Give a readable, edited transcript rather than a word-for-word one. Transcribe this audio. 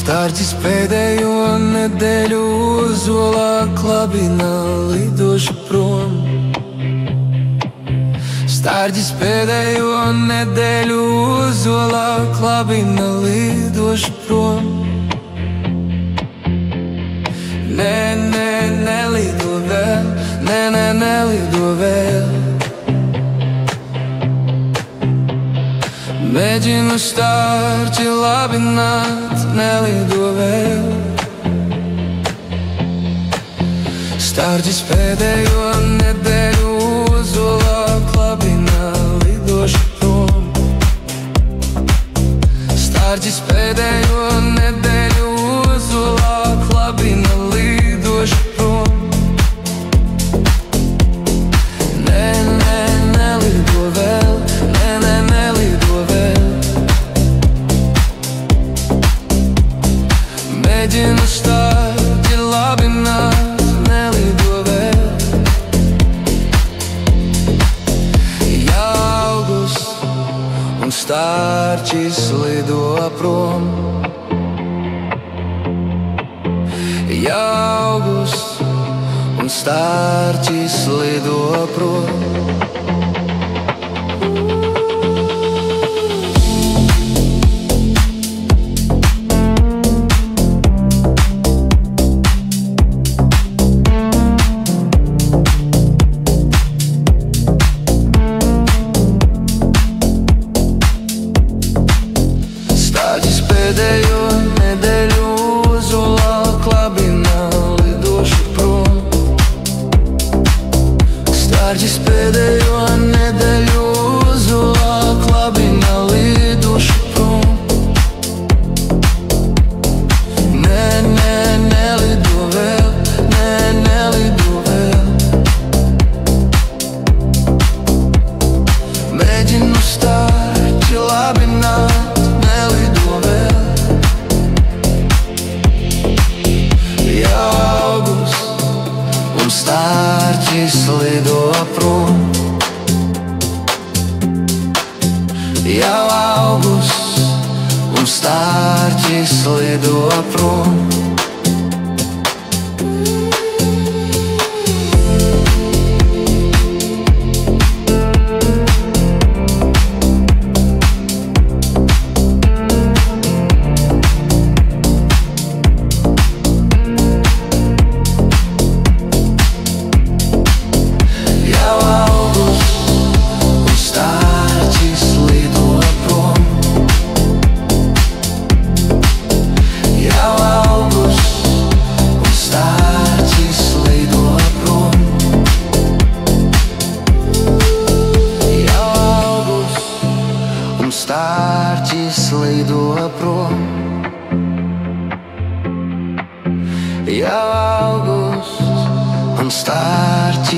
Stārķis pēdējo nedēļu uzolā klabina lidošu prom. Stārķis pēdējo nedēļu uzolā klabina lidošu prom. Nē, nē, nelido vēl, nē, nē, nelido vēl. Mēģinu stārķi labināt, nelido vēl. Stārķis pēdējo nedēļu uzolā klabina lidošu prom. Stārķis pēdējo nedēļu uzolā klabina lidošu prom. Nē, nē, nelido vēl, nē, nē, nelido vēl. Mēģinu stārķi labināt, nelido vēl. Jā, augusts un stārķis lido prom. Jā, augusts un stārķis lido prom. Stārķis pēdējo nedēļu uzolā klabina lidošu prom. Stārķis pēdējo nedēļu uzolā klabina lidošu prom. Nē, nē, nelido vēl, nē, nelido vēl. Mēģinu stārķi labināt, nelido vēl. Jā, augusts un stārķis lido prom. Jā, augusts un stārķis lido prom. Stārķis lido prom. Jā, augusts un stārķis